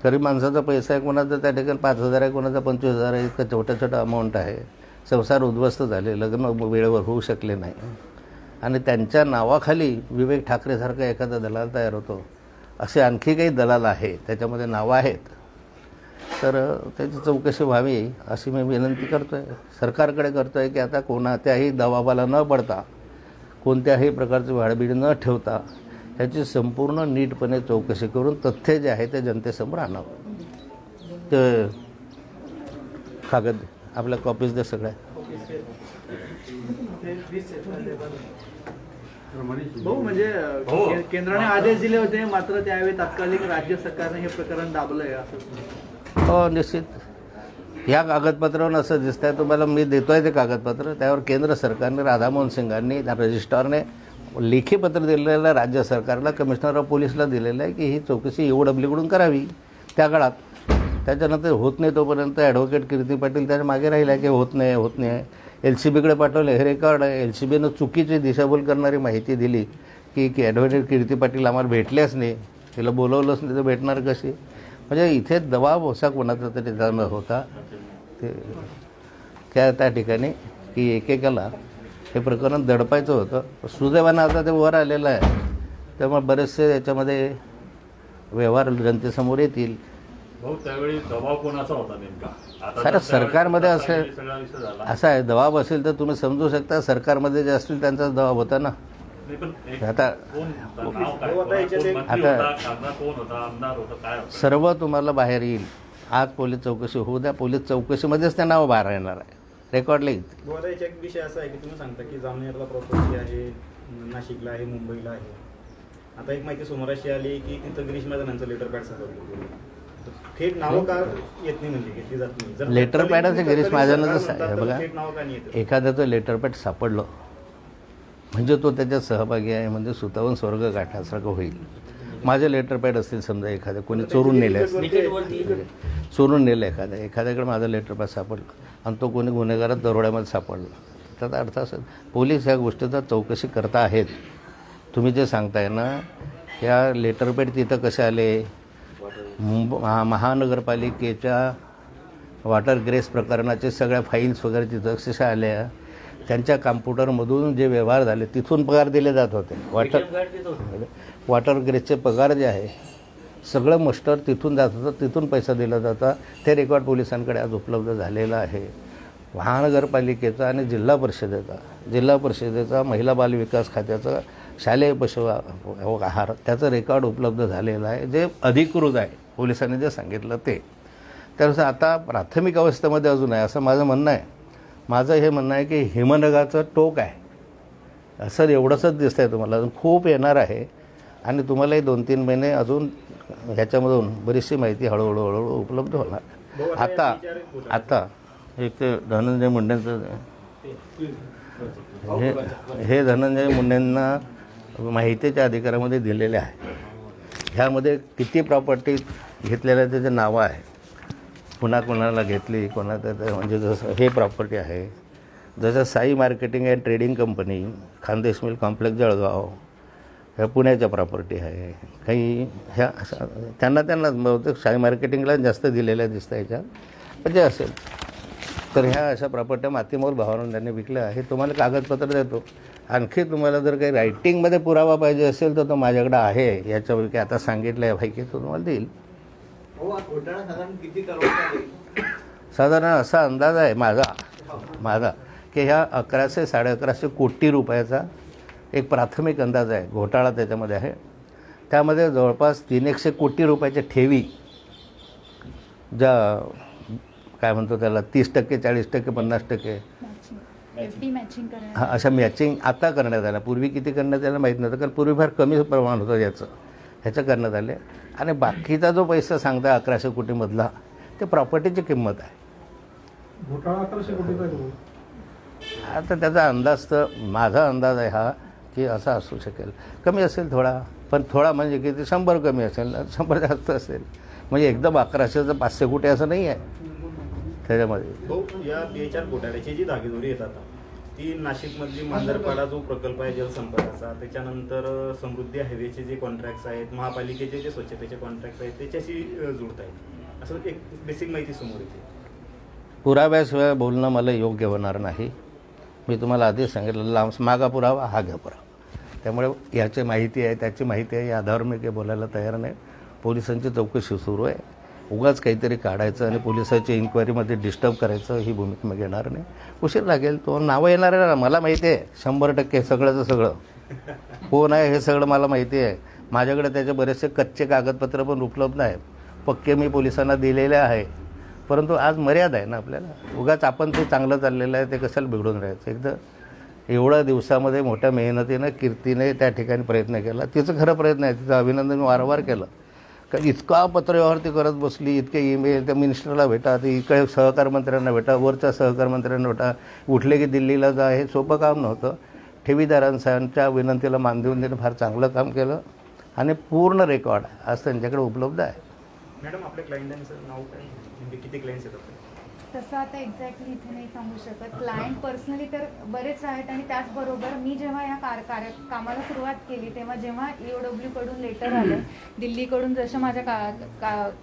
Speaker 1: गरीब माणसाचा पैसा आहे, कोणाचा त्या ठिकाणी 5,000 आहे, कोणाचा 25,000 आहे, इतकं छोटा अमाऊंट आहे. संसार उद्ध्वस्त झाले, लग्न वेळेवर होऊ शकले नाही आणि त्यांच्या नावाखाली विवेक ठाकरेसारखा एखादा दलाल तयार होतो. असे आणखी काही दलाल आहे त्याच्यामध्ये नावं आहेत, तर त्याची चौकशी व्हावी अशी मी विनंती करतो आहे, सरकारकडे करतो आहे की आता कोणत्याही दबावाला न पडता, कोणत्याही प्रकारची वाढबीड न ठेवता ह्याची संपूर्ण नीटपणे चौकशी करून तथ्य जे आहे ते जनतेसमोर आणावं. ते कागद आपल्या कॉपीज द्या सगळ्या.
Speaker 3: भाऊ म्हणजे केंद्राने आदेश दिले होते मात्र त्यावेळी तात्कालिक राज्य सरकारने हे प्रकरण दाबलंय असं.
Speaker 1: हो निश्चित. ह्या कागदपत्रावर असं दिसतंय तुम्हाला, मी देतोय ते कागदपत्र, त्यावर केंद्र सरकारने राधामोहन सिंगांनी रजिस्ट्रारने लेखी पत्र दिलेलं आहे राज्य सरकारला, कमिशनर ऑफ पोलीसला दिलेलं आहे की ही चौकशी EOWकडून करावी त्या काळात. त्याच्यानंतर होत नाही तोपर्यंत ॲडव्होकेट कीर्ती पाटील त्याच्या मागे राहिला की होत नाही. LCBकडे पाठवले, हे रेकॉर्ड आहे. LCBनं चुकीची दिशाभूल करणारी माहिती दिली की ॲडव्होकेट कीर्ती पाटील आम्हाला भेटल्याच नाही, तिला बोलवलंच नाही तर भेटणार कशी. म्हणजे इथे दबाव होता कोणाचा तरी न होता ते त्या ठिकाणी की एकेकाला हे प्रकरण दडपायचं होतं. सुदैवानं आता ते वर आलेलं आहे, त्यामुळे बरेचसे याच्यामध्ये व्यवहार जनतेसमोर येतील.
Speaker 4: भाऊ त्यावेळी दबाव कोणाचा होता नेमका? आता
Speaker 1: खरं
Speaker 4: तर
Speaker 1: सरकारमध्ये
Speaker 4: त्यावेळी
Speaker 1: असेल
Speaker 4: सगळा विषय झाला.
Speaker 1: असा आहे, दबाव असेल तर तुम्ही समजू शकता सरकारमध्ये जे असतील त्यांचा दबाव होता ना.
Speaker 4: नाही, पण एक
Speaker 1: आता
Speaker 4: कोण होता? नाव काय?
Speaker 5: हो, आता याच्यात एक-
Speaker 4: मंत्री
Speaker 1: आता-
Speaker 4: होता, खासदार कोण होता, आमदार होता, काय होता?
Speaker 1: सर्व तुम्हाला बाहेर येईल. आज पोलीस चौकशी होऊ द्या, पोलीस चौकशीमध्येच त्या नाव बाहेर येणार आहे, रेकॉर्डला येईल.
Speaker 5: गोवा याचा एक विषय असा आहे की तुम्ही सांगता की जामनेरला प्रॉपर्टी आहे, नाशिकला आहे, मुंबईला आहे. आता एक माहिती समोर अशी आली की तिथं गिरीश महाजनांचं लेटर पॅड सापडलं. थेट नावं का येत नाही, म्हणजे घेतली जात नाही? जर
Speaker 1: लेटर पॅडाचं गिरीश महाजनाचं
Speaker 5: म्हणतात
Speaker 1: आहे
Speaker 5: तर
Speaker 1: बघा.
Speaker 5: थेट नावं का नाही येत?
Speaker 1: एखाद्याचं लेटर पॅड सापडलं म्हणजे तो त्याच्यात सहभागी आहे, म्हणजे सुतावून स्वर्ग गाठण्यासारखं होईल. माझे लेटर पॅड असतील समजा, एखाद्या कोणी चोरून नेले असतील, चोरून नेलं एखाद्याकडे माझं लेटर पॅड सापडलं आणि तो कोणी गुन्हेगारात दरोड्यामध्ये सापडला, त्याचा अर्थ असेल पोलीस ह्या गोष्टीचा चौकशी करता आहेत. तुम्ही जे सांगताय ना, ह्या लेटर पॅड तिथं कसे आले, महानगरपालिकेच्या वॉटर ग्रेस प्रकरणाचे सगळ्या फाईल्स वगैरे तिथं कशा आल्या, त्यांच्या कॉम्प्युटरमधून जे व्यवहार झाले तिथून पगार दिले जात होते. वॉटर ग्रेसचे पगार जे आहे सगळं मस्टर तिथून जात होतं, तिथून पैसा दिला जाता. ते रेकॉर्ड पोलिसांकडे आज उपलब्ध झालेलं आहे. महानगरपालिकेचा आणि जिल्हा परिषदेचा महिला बाल विकास खात्याचा शालेय पशु आहार त्याचं रेकॉर्ड उपलब्ध झालेलं आहे, जे अधिकृत आहे. पोलिसांनी जे सांगितलं ते त्यानुसार आता प्राथमिक अवस्थेमध्ये अजून आहे असं माझं म्हणणं आहे. माझं हे म्हणणं आहे की हिमनगाचं टोक आहे असं एवढंच दिसतंय तुम्हाला, अजून खूप येणार आहे आणि तुम्हालाही 2-3 महिने अजून ह्याच्यामधून बरीचशी माहिती हळूहळू उपलब्ध होणार. आता एक ते धनंजय मुंडेंचं हे धनंजय मुंडेंना माहितीच्या अधिकारामध्ये दिलेले आहे. ह्यामध्ये किती प्रॉपर्टी घेतलेल्या त्याचे नावं आहे, कोणाला घेतली, कोणाचं, म्हणजे जसं हे प्रॉपर्टी आहे, जसं Sai marketing and trading company, Khandesh mill complex Jalgaon, ह्या पुण्याच्या प्रॉपर्टी आहे. काही ह्या त्यांना बहुतेक साई मार्केटिंगला जास्त दिलेल्या दिसतं ह्याच्यात, म्हणजे असेल तर ह्या अशा प्रॉपर्ट्या मातीमोल भावानं त्यांनी विकल्या आहे. तुम्हाला कागदपत्र देतो. आणखी तुम्हाला जर काही रायटिंगमध्ये पुरावा पाहिजे असेल तर तो माझ्याकडे आहे. याच्यापैकी आता सांगितलं आहे पैकी तो तुम्हाला देईल. साधारण असा अंदाज आहे माझा की ह्या 1100-1150 कोटी रुपयाचा एक प्राथमिक अंदाज आहे. घोटाळा त्याच्यामध्ये आहे. त्यामध्ये जवळपास 300 कोटी रुपयाच्या ठेवी, ज्या काय म्हणतो त्याला 30%, 40%, 50%, हां, अशा मॅचिंग आता करण्यात आल्या. पूर्वी किती करण्यात आलं माहीत नव्हतं, कारण पूर्वी फार कमी प्रमाण होतं ह्याचं करण्यात आले. आणि बाकीचा जो पैसा सांगता 1100 कोटीमधला, ते प्रॉपर्टीची किंमत आहे. आता त्याचा अंदाज तर माझा अंदाज आहे हा की असा असू शकेल. कमी असेल थोडा, पण थोडा म्हणजे किती, 100 कमी असेल, 100 जास्त असेल. म्हणजे एकदम 1100चं 500 कोटी असं नाही आहे त्याच्यामध्ये.
Speaker 5: भाऊ, या 4 घोटाळ्याची जी धागेदोरी येत आता, ती नाशिकमधली मांजरपाडा जो प्रकल्प आहे जलसंपदाचा, त्याच्यानंतर समृद्धी हायवेचे जे कॉन्ट्रॅक्ट्स आहेत, महापालिकेचे जे स्वच्छतेचे कॉन्ट्रॅक्ट्स आहेत, त्याच्याशी जुळत आहेत, असं एक बेसिक माहिती समोर येते.
Speaker 1: पुराव्याशिवाय बोलणं मला योग्य होणार नाही. मी तुम्हाला आधीच सांगितलं, लांब मागा पुरावा हा घ्या पुरावा. त्यामुळे याची माहिती आहे, त्याची माहिती आहे, या आधारावर मी काही बोलायला तयार नाही. पोलिसांची चौकशी सुरू आहे. उगाच काहीतरी काढायचं आणि पोलिसांच्या इन्क्वायरीमध्ये डिस्टर्ब करायचं ही भूमिका मी घेणार नाही. उशीर लागेल, तो नावं येणार आहे ना, मला माहिती आहे 100% सगळंचं सगळं कोण आहे हे सगळं मला माहिती आहे. माझ्याकडे त्याचे बरेचसे कच्चे कागदपत्र पण उपलब्ध आहेत, पक्के मी पोलिसांना दिलेले आहे. परंतु आज मर्यादा आहे ना आपल्याला. उगाच आपण ते चांगलं चाललेलं आहे ते कशाला बिघडून राहायचं. एकदा एवढ्या दिवसामध्ये मोठ्या मेहनतीनं कीर्तीने त्या ठिकाणी प्रयत्न केला. तिचं खरं प्रयत्न आहे, तिचं अभिनंदन मी वारंवार केलं. कारण इतका पत्रव्यवहार ती करत बसली, इतके ईमेल, त्या मिनिस्टरला भेटा, ते इकडे सहकार मंत्र्यांना भेटा, वरच्या सहकार मंत्र्यांना भेटा, उठले की दिल्लीला जा, हे सोपं काम नव्हतं. ठेवीदारांच्या विनंतीला मान देऊन त्यांनी फार चांगलं काम केलं आणि पूर्ण रेकॉर्ड आज त्यांच्याकडे उपलब्ध आहे.
Speaker 5: मॅडम, आपल्या क्लायंटांचं नाव काय, म्हणजे किती क्लायंट्स आहेत आपले?
Speaker 2: तसं आता एक्झॅक्टली इथे नाही सांगू शकत. क्लायंट पर्सनली तर बरेच आहेत आणि त्याचबरोबर मी जेव्हा या कामाला सुरुवात केली तेव्हा जेव्हा EOW कडून लेटर आलं, दिल्लीकडून जसं माझ्या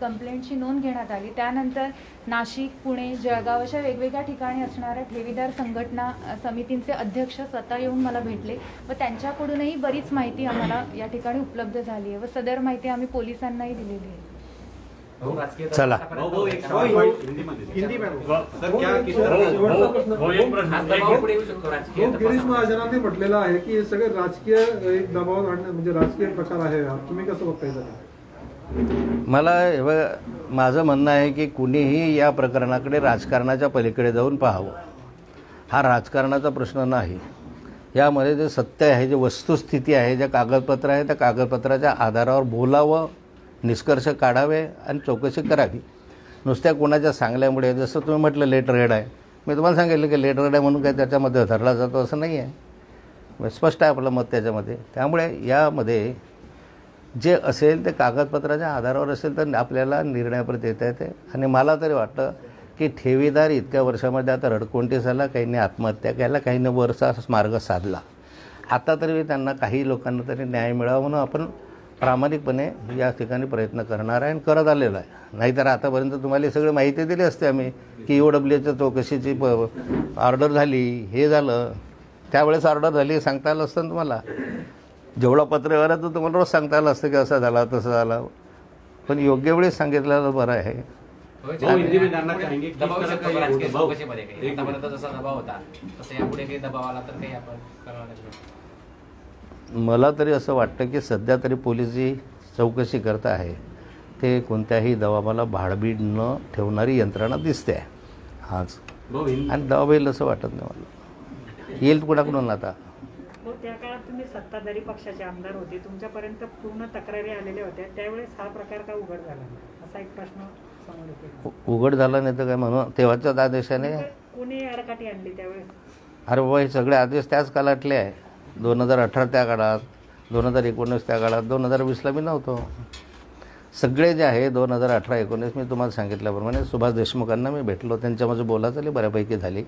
Speaker 2: कंप्लेंटची नोंद घेण्यात आली, त्यानंतर नाशिक, पुणे, जळगाव अशा वेगवेगळ्या ठिकाणी असणाऱ्या ठेवीदार संघटना समितींचे अध्यक्ष स्वतः येऊन मला भेटले व त्यांच्याकडूनही बरीच माहिती आम्हाला या ठिकाणी उपलब्ध झाली आहे व सदर माहिती आम्ही पोलिसांनाही दिलेली आहे.
Speaker 1: चला
Speaker 5: हिंदी में
Speaker 4: सर क्या एक प्रश्न
Speaker 6: गिरीश महाजनांनी म्हटलेलं आहे की हे सगळे राजकीय एक दबाव आणणं म्हणजे राजकीय प्रकार आहे हा. तुम्ही कसं बघताय त्याला?
Speaker 1: मला हे बघा, माझं म्हणणं आहे की कुणीही या प्रकरणाकडे राजकारणाच्या पलीकडे जाऊन पाहावं. हा राजकारणाचा प्रश्न नाही. यामध्ये जे सत्य आहे, जे वस्तुस्थिती आहे, जे कागदपत्र आहे, त्या कागदपत्राच्या आधारावर बोलावं, निष्कर्ष काढावे आणि चौकशी करावी. नुसत्या कोणाच्या सांगल्यामुळे, जसं तुम्ही म्हटलं लेटर हेड आहे, मी तुम्हाला सांगितलं की लेटर हेड आहे म्हणून काय त्याच्यामध्ये धरला जातो असं नाही आहे. स्पष्ट आहे आपलं मत त्याच्यामध्ये. त्यामुळे यामध्ये जे असेल ते कागदपत्राच्या आधारावर असेल तर आपल्याला निर्णयापर्यंत येता येते. आणि मला तरी वाटतं की ठेवीदार इतक्या वर्षामध्ये आता रडकोंटी झाला, काहींनी आत्महत्या केला, काहींनी वरचा मार्ग साधला. आता तरी त्यांना काही लोकांना तरी न्याय मिळावा म्हणून आपण प्रामाणिकपणे या ठिकाणी प्रयत्न करणार आहे आणि करत आलेला आहे. नाहीतर आतापर्यंत तुम्हाला सगळी माहिती दिली असते आम्ही की EOWच्या चौकशीची ऑर्डर झाली, हे झालं, त्यावेळेस ऑर्डर झाली सांगता आलं असतं तुम्हाला. जेवढा पत्रव्यवहार आहे तो तुम्हाला रोज सांगता आलं असतं की असं झाला तसं झालं. पण योग्य वेळेस सांगितलेलं बरं आहे.
Speaker 7: हिंदी में जानना चाहेंगे दबाव आतापर्यंत जसा दबाव होता तसं यापुढे काही दबाव आला तर काही आपण करणार नाही.
Speaker 1: मला तरी असं वाटतं की सध्या तरी पोलीस जी चौकशी करत आहे ते कोणत्याही दबावाला भाडबीड न ठेवणारी यंत्रणा दिसते आहे आज. आणि दबाव येईल असं वाटत नाही मला. येईल कुणाकडून आता.
Speaker 8: त्या काळात तुम्ही सत्ताधारी पक्षाचे आमदार होते, तुमच्यापर्यंत पूर्ण तक्रारी आलेल्या होत्या, त्यावेळेस हा प्रकार का उघड झाला असा एक प्रश्न समोर येतो.
Speaker 1: उघड झाला नाही तर काय म्हणून तेव्हाच्याच आदेशाने
Speaker 8: कोणी अडकाठी आणली त्यावेळेस?
Speaker 1: अरे बाबा, हे सगळे आदेश त्याच काळातले आहे. 2018 त्या काळात, 2019 त्या काळात, 2020ला मी नव्हतो. सगळे जे आहे 2018-19 मी तुम्हाला सांगितल्याप्रमाणे सुभाष देशमुखांना मी भेटलो, त्यांच्यामध्ये बोलाचाली बऱ्यापैकी झाली.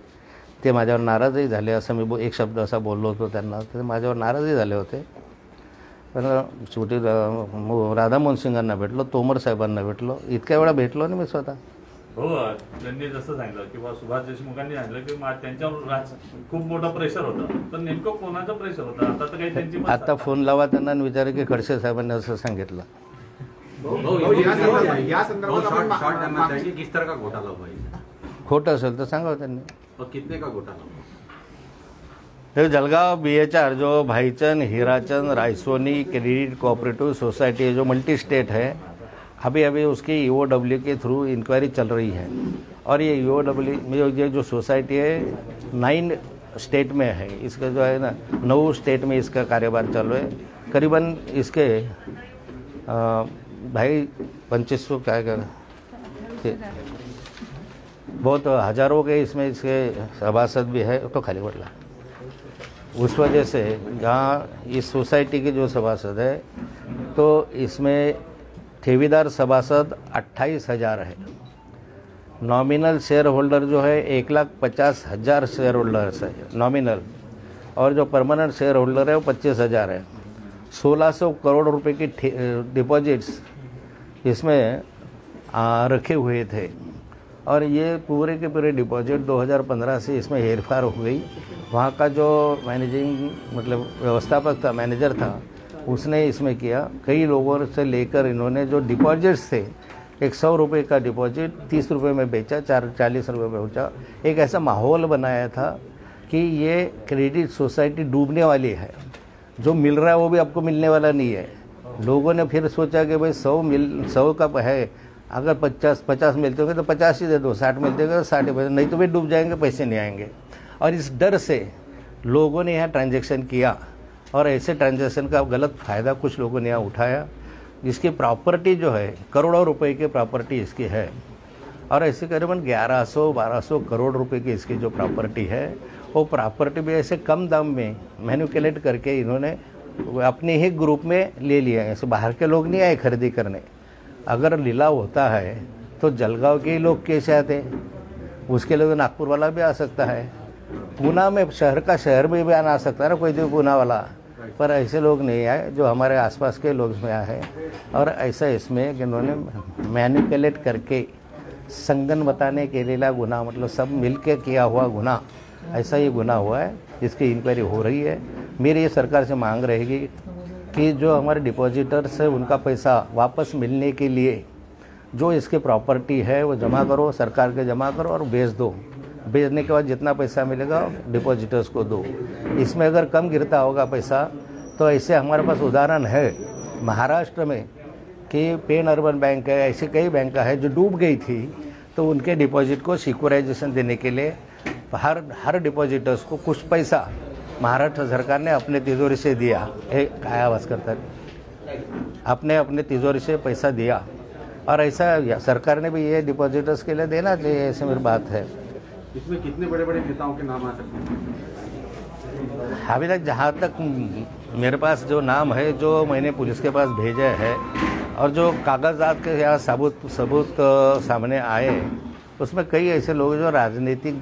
Speaker 1: ते माझ्यावर नाराजही झाले. असं मी एक शब्द असा बोललो होतो त्यांना, ते माझ्यावर नाराजही झाले होते. पण शेवटी राधामोहन सिंगांना भेटलो, तोमर साहेबांना भेटलो, इतक्या वेळा भेटलो ना मी स्वतः.
Speaker 4: हो, त्यांनी जसं सांगितलं किंवा सुभाष देशमुखांनी सांगितलं की त्यांच्यावर खूप मोठं प्रेशर होतं. तर नेमकं कोणाचं प्रेशर होतं आता तर काही त्यांची
Speaker 1: आता फोन लावा त्यांना आणि विचारा की खडसे साहेबांनी असं सांगितलं.
Speaker 5: या संदर्भात किस तरह का घोटाला हुआ है?
Speaker 1: खोटं असेल तर सांगावं त्यांनी.
Speaker 5: और कितने का घोटाला हुआ?
Speaker 1: जलगांव BHR जो Bhaichand, Hirachand, Raisoni credit cooperative society है जो मल्टी स्टेट है, अभी उसकी EOW के थ्रू इंक्वायरी चल रही है. और ये EOW में ये जो सोसाइटी है 9 स्टेट में है. इसका जो है ना 9 स्टेट में इसका कारोबार चालू है. करीबन इसके भाई 2500 क्या कर बहुत हज़ारों के इसमें इसके सभासद भी है. तो खाली बढ़ला उस वजह से जहाँ इस सोसाइटी के जो सभासद है तो इसमें ठेवीदार सभासद 28,000 है. नॉमिनल शेयर होल्डर जो है 1,50,000 शेयर होल्डर्स है नॉमिनल, और जो परमानेंट शेयर होल्डर है वो 25,000 है. 1,600 करोड़ रुपए की डिपॉजिट्स इसमें रखे हुए थे. और ये पूरे के पूरे डिपॉजिट 2015 से इसमें हेरफेर हो गई. वहाँ का जो मैनेजिंग मतलब व्यवस्थापक था, मैनेजर था, उसने इसमें किया. कई लोगों से लेकर इन्होंने जो डिपॉजिट्स थे, 100 रुपये का डिपॉजिट 30 रुपये में बेचा, 40 रुपये में बेचा. एक ऐसा माहौल बनाया था कि ये क्रेडिट सोसाइटी डूबने वाली है. जो मिल रहा है वो भी आपको मिलने वाला नहीं है. लोगों ने फिर सोचा कि भाई 100 का है, अगर 50 मिलते होंगे तो 50 ही दे दो, 60 मिलते होंगे तो 60 ही, नहीं तो वे डूब जाएंगे, पैसे नहीं आएंगे. और इस डर से लोगों ने यहाँ ट्रांजैक्शन किया और ऐसे ट्रांजैक्शन का गलत फ़ायदा कुछ लोगों ने यहाँ उठाया. इसकी प्रॉपर्टी जो है करोड़ों रुपए की प्रॉपर्टी इसकी है. और ऐसे करीबन 1100-1200 करोड़ रुपए की इसकी जो प्रॉपर्टी है, वो प्रॉपर्टी भी ऐसे कम दाम में मैनिपुलेट करके इन्होंने अपने ही ग्रुप में ले लिया है. ऐसे बाहर के लोग नहीं आए खरीदी करने. अगर लिलाव होता है तो जलगांव के ही लोग कैसे आते, उसके लिए तो नागपुर वाला भी आ सकता है, पूना में शहर में भी आना आ सकता है ना कोई भी पूना वाला, पर ऐसे लोग नहीं आए जो हमारे आसपास के लोग इसमें आए हैं। और ऐसा इसमें कि उन्होंने मैनिपुलेट करके संगन बताने के लिए गुनाह, मतलब सब मिलके किया हुआ गुनाह, ऐसा ये गुनाह हुआ है जिसकी इंक्वायरी हो रही है। मेरी ये सरकार से मांग रहेगी कि जो हमारे डिपॉजिटर्स है उनका पैसा वापस मिलने के लिए जो इसकी प्रॉपर्टी है वो जमा करो, सरकार के जमा करो और बेच दो। बेचने के बाद जितना पैसा मिलेगा डिपॉजिटर्स को दो। इसमें अगर कम गिरता होगा पैसा तो ऐसे हमारे पास उदाहरण है महाराष्ट्र में कि पेन अर्बन बैंक है, ऐसी कई बैंक है जो डूब गई थी, तो उनके डिपॉजिट को सिक्योराइजेशन देने के लिए हर डिपॉजिटर्स को कुछ पैसा महाराष्ट्र सरकार ने अपने तिजोरी से दिया। काय आवाज़ करता है, अपने तिजोरी से पैसा दिया। और ऐसा सरकार ने भी ये डिपॉजिटर्स के लिए देना चाहिए, ऐसे मेरी बात है।
Speaker 6: इसमें कितने बड़े बड़े नेताओं के नाम आ सकते हैं?
Speaker 1: अभी तक जहाँ तक मेरे पास जो नाम है, जो मैंने पुलिस के पास भेजे हैं और जो कागजात के यहाँ सबूत सामने आए, उसमें कई ऐसे लोग जो राजनीतिक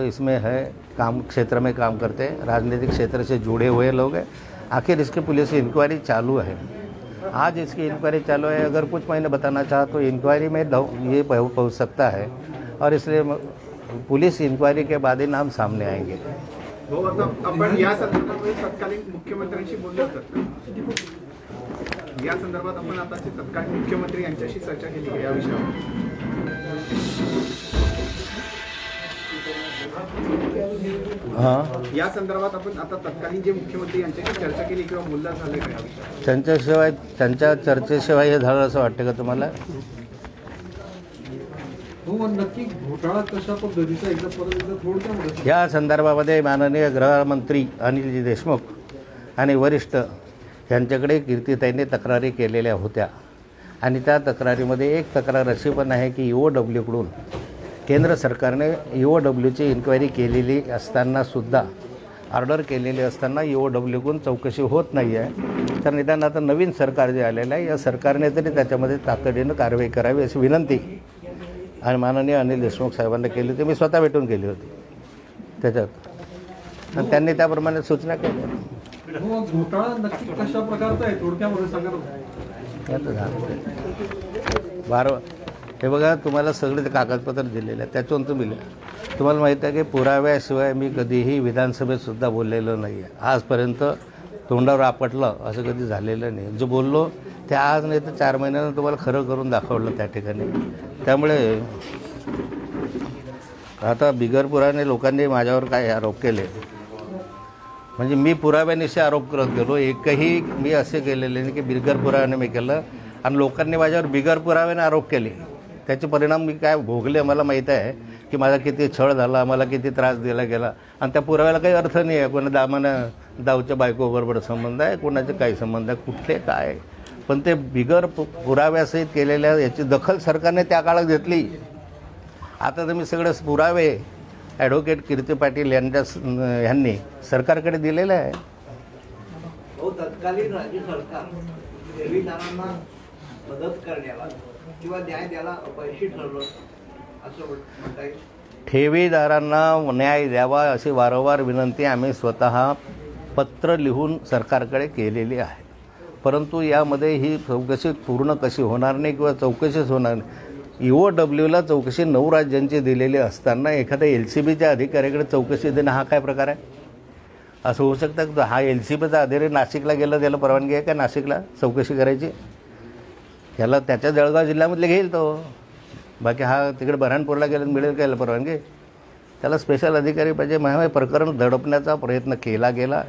Speaker 1: इसमें है, काम क्षेत्र में काम करते हैं, राजनीतिक क्षेत्र से जुड़े हुए लोग हैं। आखिर इसकी पुलिस इंक्वायरी चालू है, आज इसकी इंक्वायरी चालू है। अगर कुछ मैंने बताना चाहा तो इंक्वायरी में ये पहुंच सकता है, और इसलिए पुलिस इंक्वायरी के बाद ही नाम सामने आएंगे।
Speaker 9: हो, आता आपण या संदर्भात तत्कालीन मुख्यमंत्र्यांशी बोललो होतो, या संदर्भात आपण आताचे तत्कालीन मुख्यमंत्री यांच्याशी चर्चा केली आहे या विषयावर?
Speaker 1: हां,
Speaker 9: या संदर्भात आपण आता तत्कालीन जे मुख्यमंत्री यांच्याशी चर्चा केली किंवा बोलणं झालं का या विषयावर?
Speaker 1: त्यांच्याशिवाय, त्यांच्या चर्चेशिवाय हे झालं असं वाटतं का तुम्हाला?
Speaker 6: हो, नक्की घोटाळा कशा पद्धतीचा एकदा थोडक्यात
Speaker 1: या संदर्भामध्ये माननीय गृहमंत्री अनिलजी देशमुख आणि वरिष्ठ यांच्याकडे कीर्तिताईंनी तक्रारी केलेल्या होत्या, आणि त्या तक्रारीमध्ये एक तक्रार अशी पण आहे की EOWकडून केंद्र सरकारने EOWची इन्क्वायरी केलेली असतानासुद्धा, ऑर्डर केलेली असताना EOWकडून चौकशी होत नाही आहे। तर निदान आता नवीन सरकार जे आलेलं आहे, या सरकारने तरी त्याच्यामध्ये तातडीनं कारवाई करावी अशी विनंती आणि माननीय अनिल देशमुख साहेबांना केली होती। मी स्वतः भेटून केली होती त्याच्यात, आणि त्यांनी त्याप्रमाणे सूचना केल्या।
Speaker 6: हो, घोटाळा नक्की कशा प्रकारचा आहे थोडक्यामध्ये सांगा
Speaker 1: ना। हे बघा, तुम्हाला सगळे कागदपत्र दिलेले आहेत, त्याच्यावरून तुम्ही लिहा। तुम्हाला माहीत आहे की पुराव्याशिवाय मी कधीही विधानसभेत सुद्धा बोललेलो नाही आहे आजपर्यंत। तोंडावर आपटलं असं कधी झालेलं नाही। जो बोललो ते आज नाही तर 4 महिन्यानं तुम्हाला खरं करून दाखवलं त्या ठिकाणी। त्यामुळे आता बिगर पुराने लोकांनी माझ्यावर काय आरोप केले, म्हणजे मी पुराव्यानिशी आरोप करत गेलो, एकही मी असे केलेले नाही की बिगर पुराव्याने मी केलं, आणि लोकांनी माझ्यावर बिगर पुराव्याने आरोप केले। त्याचे परिणाम मी काय भोगले मला माहीत आहे की माझा किती छळ झाला, मला किती त्रास दिला गेला, आणि त्या पुराव्याला काही अर्थ नाही आहे। कोणा दावच्या बायकोबरोबर संबंध आहे, कोणाचे काही संबंध आहे, कुठले काय, पण ते बिगर पुराव्यासहित केलेल्या याची दखल सरकारने त्या काळात घेतली। आता तुम्ही सगळे पुरावे ॲडव्होकेट कीर्ती पाटील यांनी सरकारकडे दिलेले आहे।
Speaker 3: तत्कालीन राज्य सरकार ठेवीदारांना मदत करण्याला किंवा न्याय द्यायला अपयशी ठरलं असं म्हणता येईल?
Speaker 1: ठेवीदारांना न्याय द्यावा अशी वारंवार विनंती आम्ही स्वतः पत्र लिहून सरकारकडे केलेली आहे, परंतु यामध्ये ही चौकशी पूर्ण कशी होणार नाही किंवा चौकशीच होणार नाही। EOWला चौकशी 9 राज्यांची दिलेली असताना एखाद्या LCBच्या अधिकाऱ्याकडे चौकशी देणं हा काय प्रकार आहे? असं होऊ शकतं की हा LCBचा अधिकारी नाशिकला गेला, त्याला परवानगी आहे का नाशिकला चौकशी करायची? त्याला त्याच्या जळगाव जिल्ह्यामधले घेईल तो, बाकी हा तिकडे बऱ्हाणपूरला गेला मिळेल का परवानगी? त्याला स्पेशल अधिकारी पाहिजे। मग प्रकरण दडपण्याचा प्रयत्न केला गेला।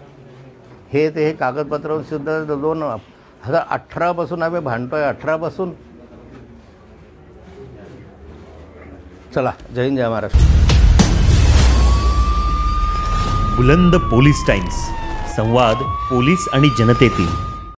Speaker 1: हे कागदपत्रांसुद्धा 2018 पासून आम्ही भांडतोय, 18 पासून। चला, जय हिंद, जय महाराष्ट्र।
Speaker 10: बुलंद पोलीस टाइम्स, संवाद पोलीस आणि जनतेतील।